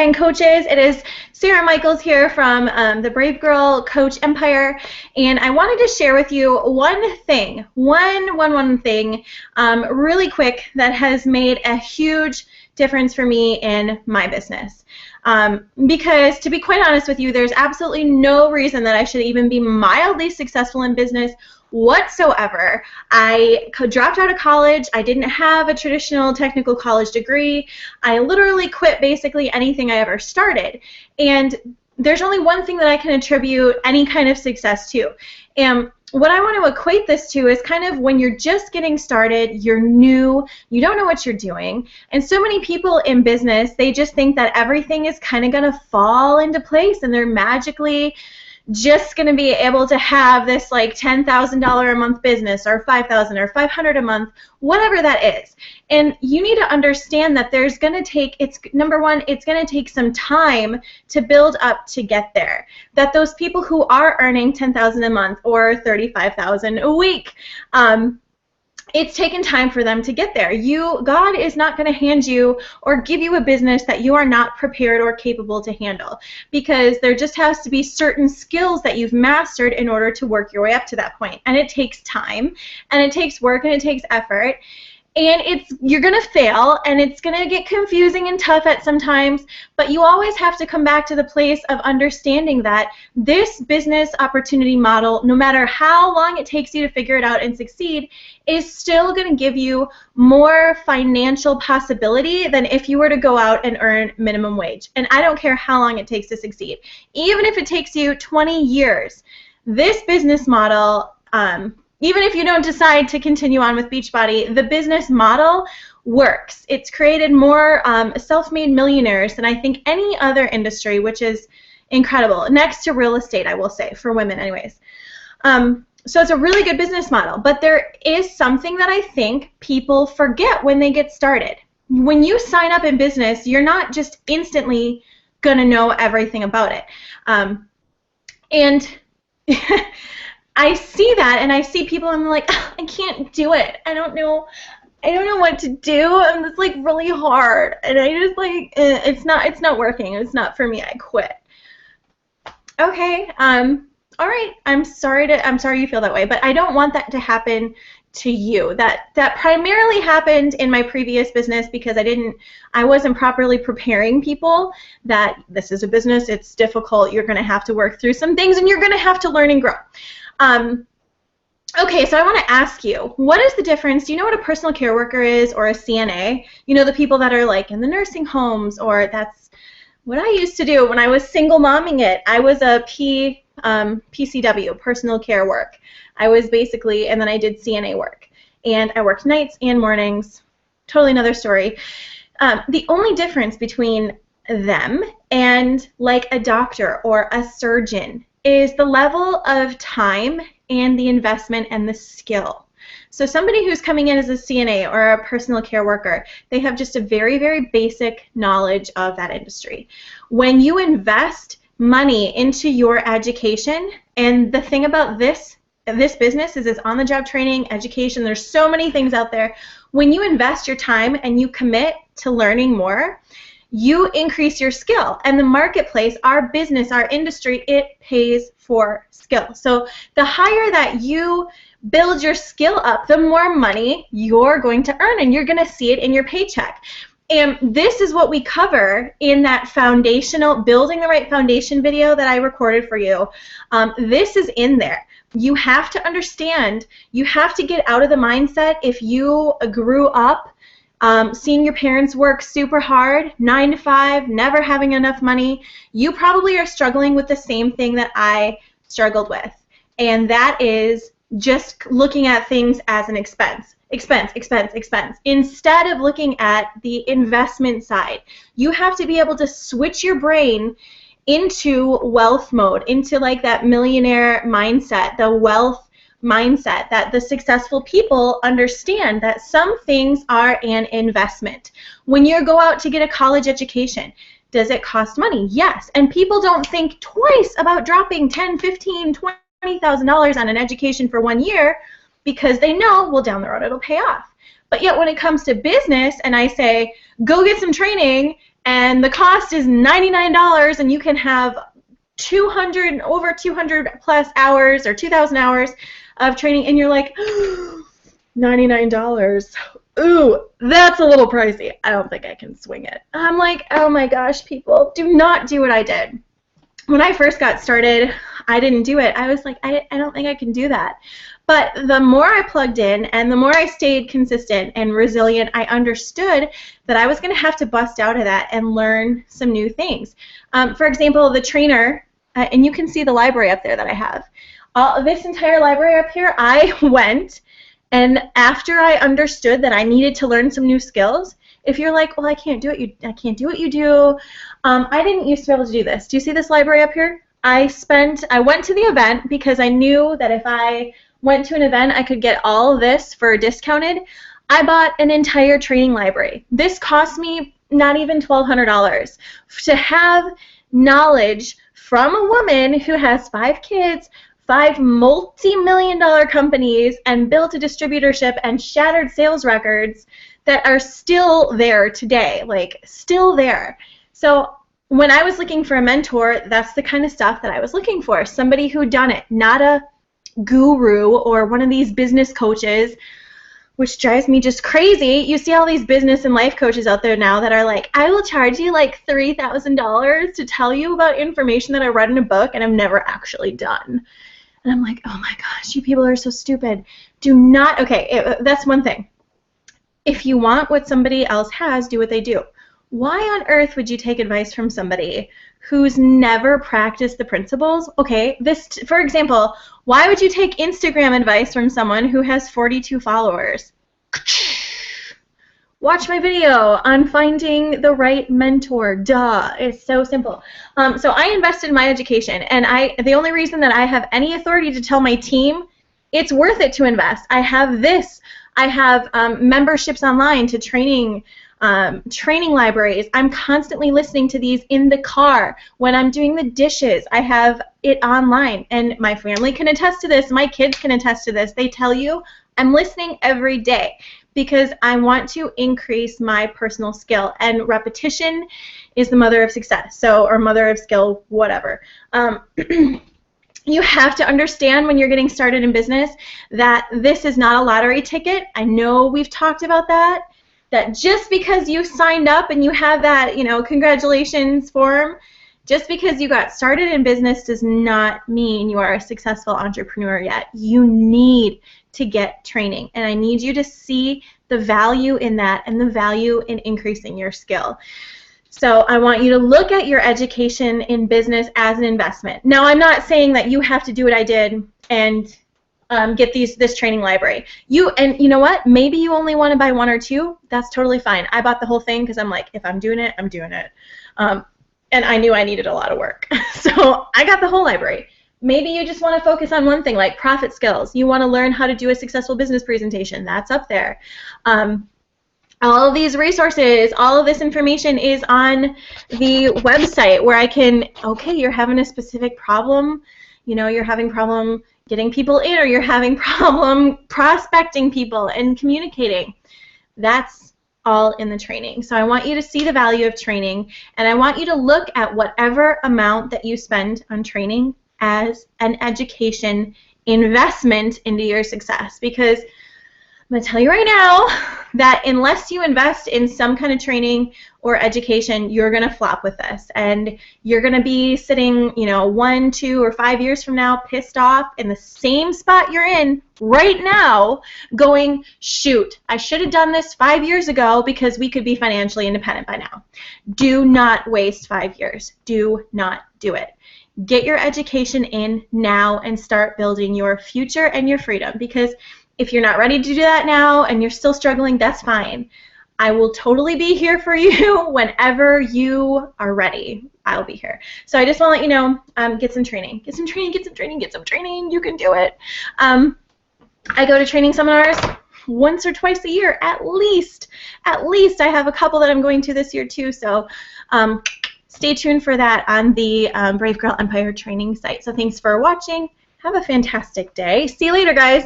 and coaches. It is Sarah Michaels here from the Brave Girl Coach Empire, and I wanted to share with you one thing, one thing, really quick that has made a huge difference for me in my business. Because to be quite honest with you, there's absolutely no reason that I should even be mildly successful in business whatsoever. I dropped out of college. I didn't have a traditional technical college degree. I literally quit basically anything I ever started. And there's only one thing that I can attribute any kind of success to. And what I want to equate this to is kind of when you're just getting started, you're new, you don't know what you're doing, and so many people in business, they just think that everything is kind of going to fall into place and they're magically just going to be able to have this like $10,000 a month business or $5,000 or $500 a month, whatever that is. And you need to understand that there's going to take, number one, it's going to take some time to build up to get there. That those people who are earning $10,000 a month or $35,000 a week, it's taken time for them to get there. God is not going to hand you or give you a business that you are not prepared or capable to handle, because there just has to be certain skills that you've mastered in order to work your way up to that point. And it takes time, and it takes work, and it takes effort. And you're going to fail, and it's going to get confusing and tough at sometimes, but you always have to come back to the place of understanding that this business opportunity model, no matter how long it takes you to figure it out and succeed, is still going to give you more financial possibility than if you were to go out and earn minimum wage. And I don't care how long it takes to succeed. Even if it takes you 20 years, this business model, even if you don't decide to continue on with Beachbody, the business model works. It's created more self-made millionaires than I think any other industry, which is incredible. Next to real estate, I will say, for women anyways. So it's a really good business model, but there is something that I think people forget when they get started. When you sign up in business, you're not just instantly going to know everything about it. And I see that, and I see people, and I'm like, I can't do it. I don't know what to do, and it's like really hard, and I just like it's not working. It's not for me. I quit. Okay, all right. I'm sorry you feel that way, but I don't want that to happen to you. That primarily happened in my previous business because I wasn't properly preparing people that this is a business. It's difficult. You're going to have to work through some things, and you're going to have to learn and grow. Okay, so I want to ask you, what is the difference? Do you know what a personal care worker is, or a CNA? You know, the people that are like in the nursing homes, or that's what I used to do when I was single momming it. I was a PCW, personal care work. I was basically, and then I did CNA work. And I worked nights and mornings. Totally another story. The only difference between them and like a doctor or a surgeon is the level of time and the investment and the skill. So somebody who's coming in as a CNA or a personal care worker, they have just a very, very basic knowledge of that industry. When you invest money into your education, and the thing about this business is it's on-the-job training, education, there's so many things out there. When you invest your time and you commit to learning more, you increase your skill. And the marketplace, our business, our industry, it pays for skill. So the higher that you build your skill up, the more money you're going to earn, and you're going to see it in your paycheck. And this is what we cover in that foundational, building the right foundation video that I recorded for you. This is in there. You have to understand, you have to get out of the mindset if you grew up seeing your parents work super hard, 9 to 5, never having enough money. You probably are struggling with the same thing that I struggled with, and that is just looking at things as an expense, instead of looking at the investment side. You have to be able to switch your brain into wealth mode, into like that millionaire mindset, the wealth mindset, that the successful people understand that some things are an investment. When you go out to get a college education, does it cost money? Yes. And people don't think twice about dropping $10,000, $15,000, $20,000 on an education for 1 year because they know, well, down the road it'll pay off. But yet when it comes to business and I say, go get some training and the cost is $99, and you can have over 200 plus hours or 2,000 hours of training, and you're like, $99. Ooh, that's a little pricey. I don't think I can swing it. I'm like, oh my gosh, people, do not do what I did. When I first got started, I didn't do it. I was like, I don't think I can do that. But the more I plugged in and the more I stayed consistent and resilient, I understood that I was going to have to bust out of that and learn some new things. For example, the trainer, and you can see the library up there that I have. This entire library up here, I went, and after I understood that I needed to learn some new skills, if you're like, well, I can't do what you do, I didn't used to be able to do this. Do you see this library up here? I went to the event because I knew that if I went to an event, I could get all of this for discounted. I bought an entire training library. This cost me not even $1,200 to have knowledge from a woman who has 5 kids, 5 multi-million-dollar companies, and built a distributorship and shattered sales records that are still there today, like still there. So when I was looking for a mentor, that's the kind of stuff that I was looking for. Somebody who'd done it, not a guru or one of these business coaches, which drives me just crazy. You see all these business and life coaches out there now that are like, I will charge you like $3,000 to tell you about information that I read in a book and I've never actually done. And I'm like, oh my gosh, you people are so stupid. Do not, okay, that's one thing. If you want what somebody else has, do what they do. Why on earth would you take advice from somebody who's never practiced the principles? Okay, for example, why would you take Instagram advice from someone who has 42 followers? Watch my video on finding the right mentor. Duh, it's so simple. So I invested in my education, and the only reason that I have any authority to tell my team it's worth it to invest. I have this. I have memberships online to training libraries. I'm constantly listening to these in the car. When I'm doing the dishes, I have it online. And my family can attest to this. My kids can attest to this. They tell you I'm listening every day because I want to increase my personal skill. And repetition is the mother of success, or mother of skill, whatever. You have to understand when you're getting started in business that this is not a lottery ticket. I know we've talked about that just because you signed up and you have that, congratulations form, just because you got started in business does not mean you are a successful entrepreneur yet. You need to get training, and I need you to see the value in that and the value in increasing your skill. So I want you to look at your education in business as an investment. Now, I'm not saying that you have to do what I did and get this training library. You know what? Maybe you only want to buy 1 or 2. That's totally fine. I bought the whole thing because I'm like, if I'm doing it, I'm doing it. And I knew I needed a lot of work. So I got the whole library. Maybe you just want to focus on one thing, like profit skills. You want to learn how to do a successful business presentation. That's up there. All of these resources, all of this information is on the website where I can, okay, you're having a specific problem, you're having problem getting people in, or you're having problem prospecting people and communicating. That's all in the training. So I want you to see the value of training, and I want you to look at whatever amount that you spend on training as an education investment into your success, because I'm going to tell you right now that unless you invest in some kind of training or education, you're going to flop with this. And you're going to be sitting, 1, 2, or 5 years from now pissed off in the same spot you're in right now going, shoot, I should have done this 5 years ago because we could be financially independent by now. Do not waste 5 years. Do not do it. Get your education in now and start building your future and your freedom, because if you're not ready to do that now and you're still struggling, that's fine. I will totally be here for you whenever you are ready. I'll be here. So I just want to let you know, get some training. Get some training, get some training, get some training. You can do it. I go to training seminars once or twice a year, at least. At least. I have a couple that I'm going to this year too, so stay tuned for that on the Brave Girl Empire training site. So thanks for watching. Have a fantastic day. See you later, guys.